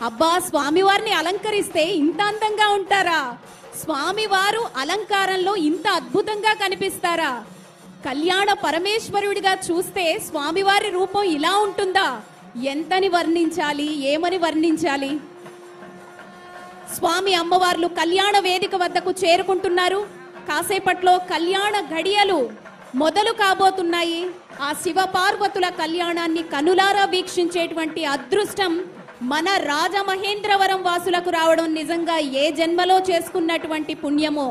అబ్బా, స్వామివారిని అలంకరిస్తే ఇంత అందంగా ఉంటారా? స్వామివారు అలంకారంలో ఇంత అద్భుతంగా కనిపిస్తారా? కళ్యాణ పరమేశ్వరుడిగా చూస్తే స్వామివారి రూపం ఇలా ఉంటుందా? ఎంతని వర్ణించాలి, ఏమని వర్ణించాలి? స్వామి అమ్మవార్లు కళ్యాణ వేదిక వద్దకు చేరుకుంటున్నారు. కాసేపట్లో కళ్యాణ ఘడియలు మొదలు కాబోతున్నాయి. ఆ శివ పార్వతుల కళ్యాణాన్ని కనులారా వీక్షించేటువంటి అదృష్టం మన రాజమహేంద్రవరం వాసులకు రావడం నిజంగా ఏ జన్మలో చేసుకున్నటువంటి పుణ్యమో.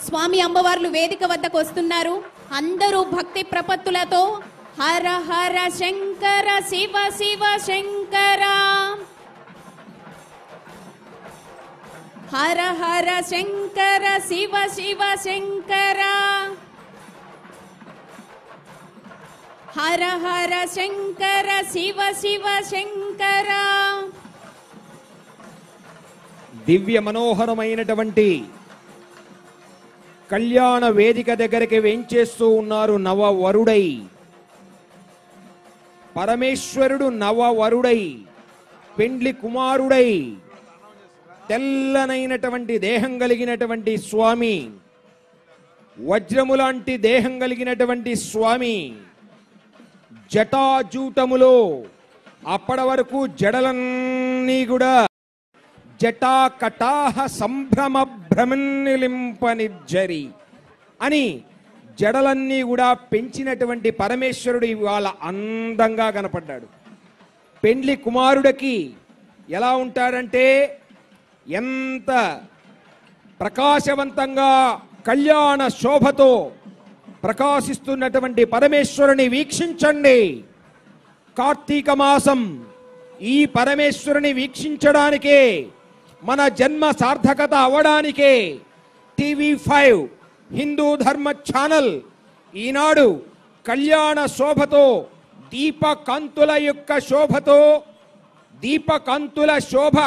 స్వామి అమ్మవార్లు వేదిక వద్దకు వస్తున్నారు. అందరూ భక్తి ప్రపత్తులతో హర హర శంకర శివ శివ శంకర, హర హర శంకర శివ శివ శంకర, హర హర శంకర శివ శివ శంకర. దివ్య మనోహరమైనటువంటి కళ్యాణ వేదిక దగ్గరికి వేంచేస్తూ ఉన్నారు నవవరుడై. పరమేశ్వరుడు నవవరుడై, పెండ్లి కుమారుడై, తెల్లనైనటువంటి దేహం కలిగినటువంటి స్వామి, వజ్రము లాంటి దేహం కలిగినటువంటి స్వామి, జటాజూటములో అప్పటి వరకు జడలన్నీ కూడా జటా కటాహ సంభ్రమ భ్రమనిలింపనిజ్జరి అని జడలన్నీ కూడా పెంచినటువంటి పరమేశ్వరుడు ఇవాళ అందంగా కనపడ్డాడు. పెండ్లి కుమారుడికి ఎలా ఉంటాడంటే ఎంత ప్రకాశవంతంగా కళ్యాణ శోభతో ప్రకాశిస్తున్నటువంటి పరమేశ్వరుని వీక్షించండి. కార్తీక మాసం ఈ పరమేశ్వరుని వీక్షించడానికే, మన జన్మ సార్థకత అవడానికే TV5 హిందూ ధర్మ ఛానల్ ఈనాడు కళ్యాణ శోభతో, దీపకాంతుల యొక్క శోభతో, దీపకాంతుల శోభ,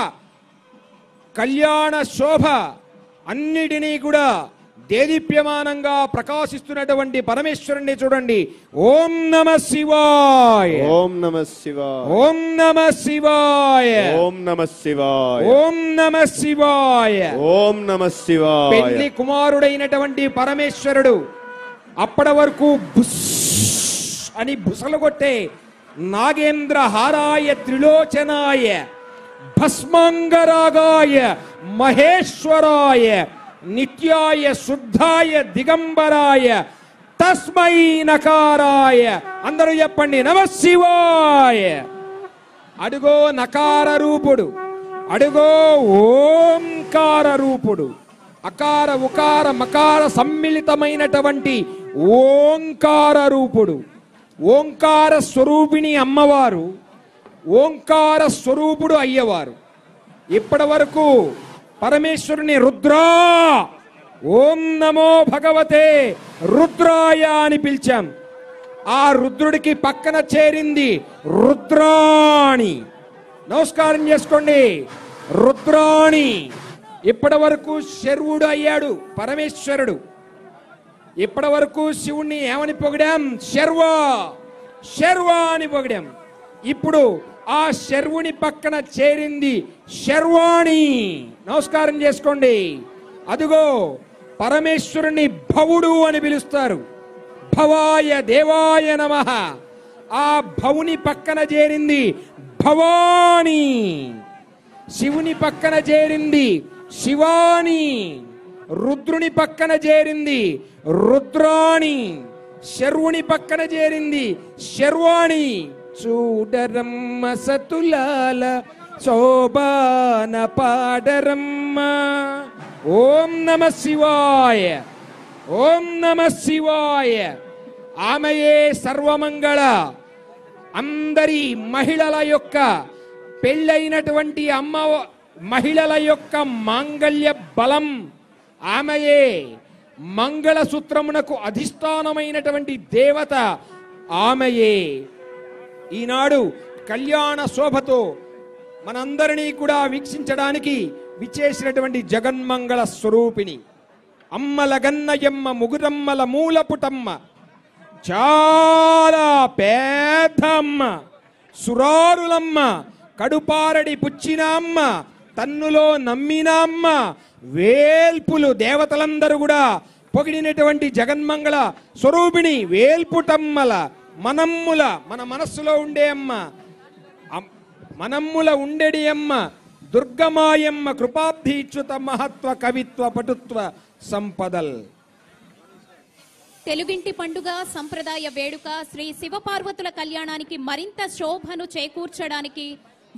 కళ్యాణ శోభ అన్నిటినీ కూడా దేదీప్యమానంగా ప్రకాశిస్తున్నటువంటి పరమేశ్వరుణ్ణి చూడండి. ఓం నమ శివాయ, ఓం నమ శివాయ, ఓం నమ శివాయ, ఓం నమ శివాయ, ఓం నమ శివాయ, ఓం నమ శివాయ. పెళ్లి కుమారుడైనటువంటి పరమేశ్వరుడు అప్పటి వరకు బుస్ అని బుసలు కొట్టే నాగేంద్ర హారాయ త్రిలోచనాయ భస్మాంగరాగాయ మహేశ్వరాయ నిత్యాయ శుద్ధాయ దిగంబరాయ తస్మై నకారాయ, అందరూ చెప్పండి నమ శివాయ. అడుగో నకార రూపుడు, అడుగో ఓంకార రూపుడు, అకార ఉకార మకార సమ్మిళితమైనటువంటి ఓంకార రూపుడు, ఓంకార స్వరూపిణి అమ్మవారు, ఓంకార స్వరూపుడు అయ్యవారు. ఇప్పటి వరకు పరమేశ్వరుని రుద్రా, ఓం నమో భగవతే రుద్రాయ అని పిలిచాం. ఆ రుద్రుడికి పక్కన చేరింది రుద్రాణి. నమస్కారం చేసుకోండి. రుద్రాణి ఇప్పటి వరకు శర్వుడు అయ్యాడు పరమేశ్వరుడు. ఇప్పటి వరకు శివుణ్ణి ఏమని పొగిడాం? శర్వా శర్వా అని పొగిడాం. ఇప్పుడు ఆ శర్వుని పక్కన చేరింది శర్వాణి. నమస్కారం చేసుకోండి. అదిగో పరమేశ్వరుని భవుడు అని పిలుస్తారు. భవాయ దేవాయ నమః. ఆ భవుని పక్కన చేరింది భవాని. శివుని పక్కన చేరింది శివాని. రుద్రుని పక్కన చేరింది రుద్రాణి. శర్వుని పక్కన చేరింది శర్వాణి. చూడరమ్మ సతులాల శోభాన పాడరమ్మ. ఓం నమ శివాయ, ఓం నమ శివాయ. ఆమెయే సర్వమంగళ. అందరి మహిళల యొక్క పెళ్ళైనటువంటి మహిళల యొక్క మాంగళ్య బలం ఆమెయే. మంగళసూత్రమునకు అధిష్టానమైనటువంటి దేవత ఆమెయే. ఈనాడు కళ్యాణ శోభతో మనందరినీ కూడా వీక్షించడానికి విచ్చేసినటువంటి జగన్మంగళ స్వరూపిణి అమ్మలగన్నయమ్మ ముగురమ్మల మూలపుటమ్మ, చాలా పేదమ్మ, సురారులమ్మ, కడుపారడి పుచ్చిన అమ్మ, తన్నులో నమ్మిన అమ్మ, వేల్పులు దేవతలందరూ కూడా పొగిడినటువంటి జగన్మంగళ స్వరూపిణి వేల్పుటమ్మల మనమ్ముల, మన మనస్సులో ఉండే అమ్మ, మనమ్ముల ఉండెడి అమ్మ దుర్గమాయమ్మ కృపాబ్ధీచ్యుత మహత్వ కవిత్వ పటుత్వ సంపదల్. తెలుగింటి పండుగ సంప్రదాయ వేడుక శ్రీ శివపార్వతుల కళ్యాణానికి మరింత శోభను చేకూర్చడానికి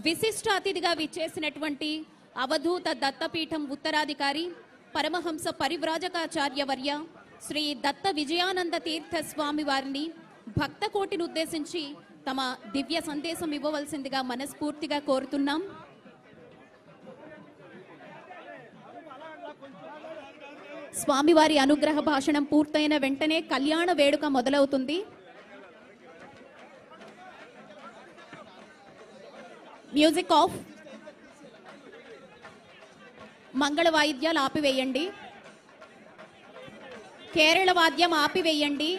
విశిష్ట అతిథిగా విచ్చేసినటువంటి అవధూత దత్తపీఠం ఉత్తరాధికారి పరమహంస పరివ్రాజకాచార్యవర్య శ్రీ దత్త విజయానంద తీర్థ స్వామి వారిని భక్త కోటిని ఉద్దేశించి తమ దివ్య సందేశం ఇవ్వవలసిందిగా మనస్ఫూర్తిగా కోరుతున్నాం. స్వామివారి అనుగ్రహ భాషణం పూర్తయిన వెంటనే కళ్యాణ వేడుక మొదలవుతుంది. Music of. మంగళ వాయిద్యాలు ఆపివేయండి. కేరళ వాద్యం ఆపివేయండి.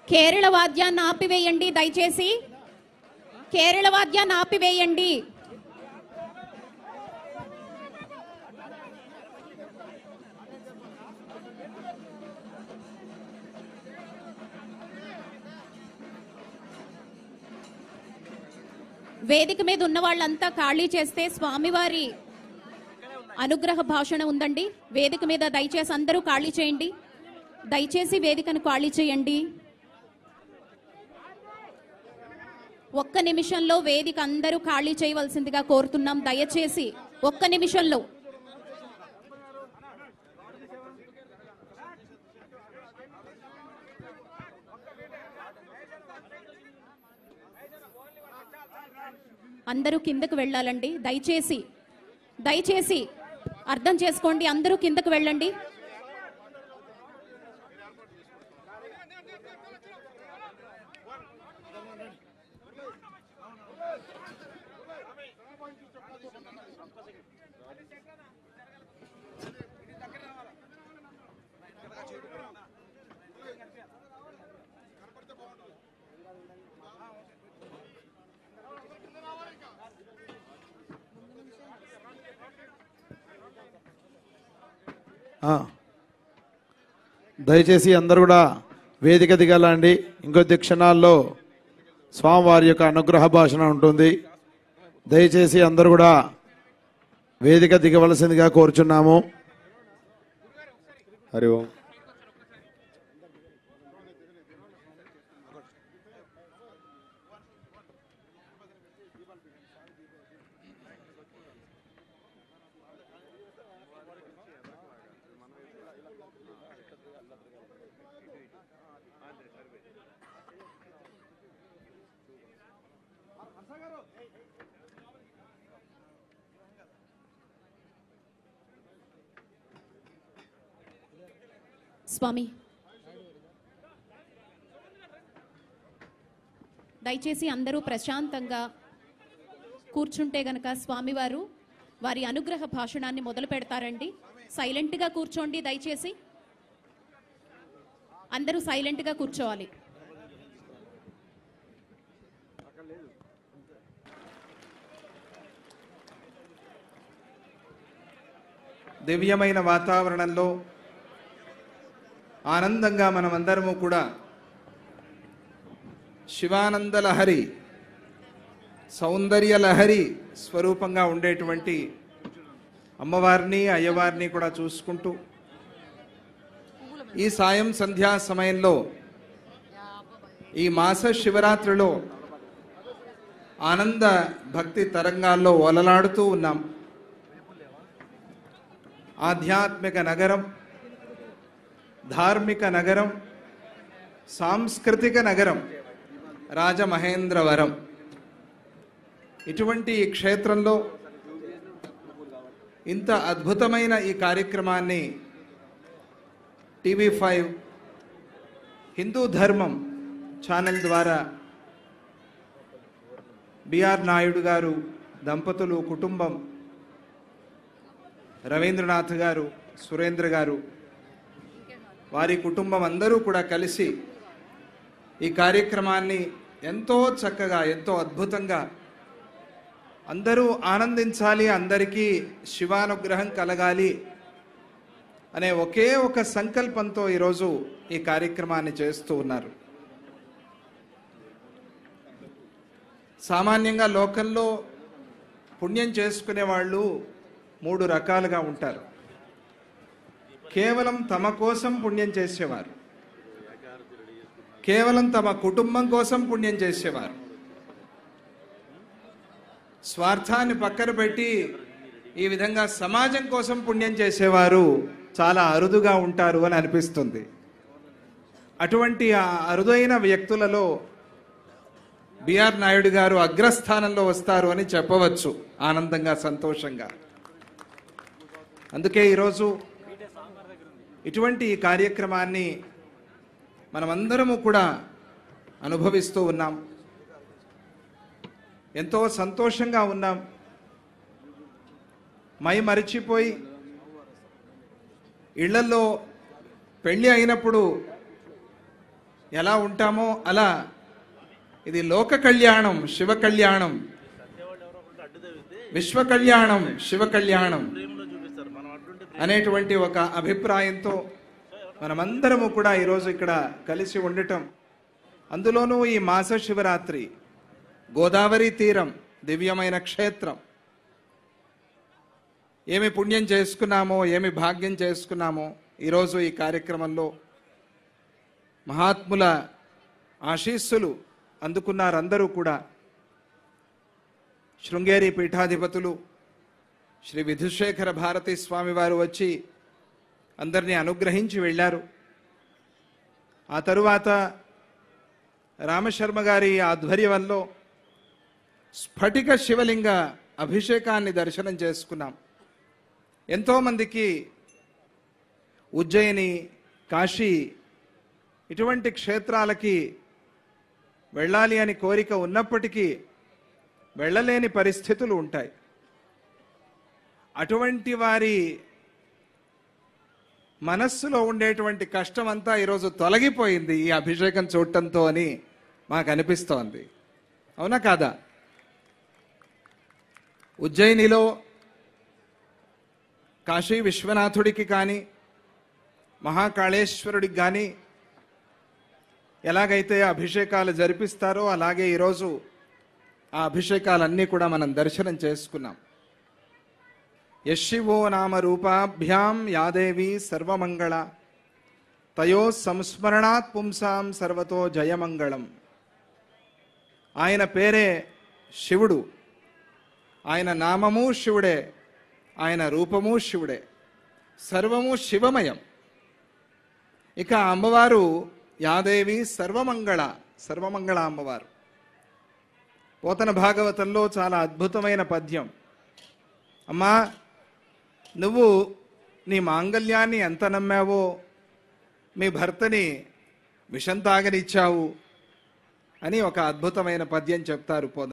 కేరళ వాద్యాన్ని ఆపివేయండి దయచేసి. కేరళ వాద్యాన్ని ఆపివేయండి. వేదిక మీద ఉన్న వాళ్ళంతా ఖాళీ చేస్తే స్వామివారి అనుగ్రహ భాషణ ఉందండి. వేదిక మీద దయచేసి అందరూ ఖాళీ చేయండి. దయచేసి వేదికను ఖాళీ చేయండి. ఒక్క నిమిషంలో వేదిక అందరూ ఖాళీ చేయవలసిందిగా కోరుతున్నాం. దయచేసి ఒక్క నిమిషంలో. అందరూ కిందకు వెళ్ళాలండి. దయచేసి దయచేసి అర్థం చేసుకోండి. అందరూ కిందకు వెళ్ళండి. దయచేసి అందరూ కూడా వేదిక దిగాలండి. ఇంకొద్ది క్షణాల్లో స్వామివారి యొక్క అనుగ్రహ భాషణ ఉంటుంది. దయచేసి అందరూ కూడా వేదిక దిగవలసిందిగా కోరుచున్నాము. హరి ఓం. స్వామి దయచేసి అందరూ ప్రశాంతంగా కూర్చుంటే గనక స్వామివారు వారి అనుగ్రహ భాషణాన్ని మొదలు పెడతారండి. సైలెంట్గా కూర్చోండి. దయచేసి అందరూ సైలెంట్గా కూర్చోవాలి. దివ్యమైన వాతావరణంలో ఆనందంగా మనమందరము కూడా శివానంద లహరి, సౌందర్య లహరి స్వరూపంగా ఉండేటువంటి అమ్మవారిని అయ్యవారిని కూడా చూసుకుంటూ ఈ సాయం సంధ్యా సమయంలో ఈ మాస శివరాత్రిలో ఆనంద భక్తి తరంగాల్లో ఓలలాడుతూ ఉన్నాం. ఆధ్యాత్మిక నగరం, ధార్మిక నగరం, సాంస్కృతిక నగరం రాజమహేంద్రవరం. ఇటువంటి ఈ క్షేత్రంలో ఇంత అద్భుతమైన ఈ కార్యక్రమాన్ని TV5 హిందూ ధర్మం ఛానల్ ద్వారా బిఆర్ నాయుడు గారు దంపతులు, కుటుంబం, రవీంద్రనాథ్ గారు, సురేంద్ర గారు, వారి కుటుంబం అందరూ కూడా కలిసి ఈ కార్యక్రమాన్ని ఎంతో చక్కగా, ఎంతో అద్భుతంగా అందరూ ఆనందించాలి, అందరికీ శివానుగ్రహం కలగాలి అనే ఒకే ఒక సంకల్పంతో ఈరోజు ఈ కార్యక్రమాన్ని చేస్తూ ఉన్నారు. సామాన్యంగా లోకంలో పుణ్యం చేసుకునే వాళ్ళు 3 రకాలుగా ఉంటారు. కేవలం తమ కోసం పుణ్యం చేసేవారు, కేవలం తమ కుటుంబం కోసం పుణ్యం చేసేవారు, స్వార్థాన్ని పక్కన పెట్టి ఈ విధంగా సమాజం కోసం పుణ్యం చేసేవారు చాలా అరుదుగా ఉంటారు అని అనిపిస్తుంది. అటువంటి ఆ అరుదైన వ్యక్తులలో బిఆర్ నాయుడు గారు అగ్రస్థానంలో వస్తారు అని చెప్పవచ్చు, ఆనందంగా, సంతోషంగా. అందుకే ఈరోజు ఇటువంటి ఈ కార్యక్రమాన్ని మనమందరము కూడా అనుభవిస్తూ ఉన్నాం, ఎంతో సంతోషంగా ఉన్నాం. మై మరిచిపోయి ఇళ్లలో పెళ్ళి అయినప్పుడు ఎలా ఉంటామో అలా ఇది లోక కళ్యాణం, శివ కళ్యాణం, విశ్వ కళ్యాణం, శివ కళ్యాణం అనేటువంటి ఒక అభిప్రాయంతో మనమందరము కూడా ఈరోజు ఇక్కడ కలిసి ఉండటం, అందులోనూ ఈ మాస శివరాత్రి, గోదావరి తీరం, దివ్యమైన క్షేత్రం, ఏమి పుణ్యం చేసుకున్నామో, ఏమి భాగ్యం చేసుకున్నామో ఈరోజు ఈ కార్యక్రమంలో మహాత్ముల ఆశీస్సులు అందుకున్నారు అందరూ కూడా. శృంగేరి పీఠాధిపతులు శ్రీ విధుశేఖర భారతీ స్వామి వారు వచ్చి అందరినీ అనుగ్రహించి వెళ్ళారు. ఆ తరువాత రామశర్మ గారి ఆధ్వర్యంలో స్ఫటిక శివలింగ అభిషేకాన్ని దర్శనం చేసుకున్నాం. ఎంతోమందికి ఉజ్జయిని, కాశీ ఇటువంటి క్షేత్రాలకి వెళ్ళాలి అని కోరిక ఉన్నప్పటికీ వెళ్ళలేని పరిస్థితులు ఉంటాయి. అటువంటి వారి మనస్సులో ఉండేటువంటి కష్టం అంతా ఈరోజు తొలగిపోయింది ఈ అభిషేకం చూడటంతో అని మాకు అనిపిస్తోంది. అవునా కాదా? ఉజ్జయినిలో కాశీ విశ్వనాథుడికి కానీ, మహాకాళేశ్వరుడికి కానీ ఎలాగైతే అభిషేకాలు జరిపిస్తారో అలాగే ఈరోజు ఆ అభిషేకాలన్నీ కూడా మనం దర్శనం చేసుకున్నాం. యశివో నామ రూపాభ్యాం యాదేవి సర్వమంగళ తయో సంస్మరణాత్ పుంసాం సర్వతో జయమంగళం. ఆయన పేరే శివుడు, ఆయన నామము శివుడే, ఆయన రూపము శివుడే, సర్వము శివమయం. ఇక అమ్మవారు యాదేవి సర్వమంగళ, సర్వమంగళ అమ్మవారు. పోతన భాగవతంలో చాలా అద్భుతమైన పద్యం. అమ్మా, నువ్వు నీ మాంగళ్యాన్ని ఎంత నమ్మావో, మీ భర్తని విషం తాగనిచ్చావు అని ఒక అద్భుతమైన పద్యం చెప్తారు పోతన.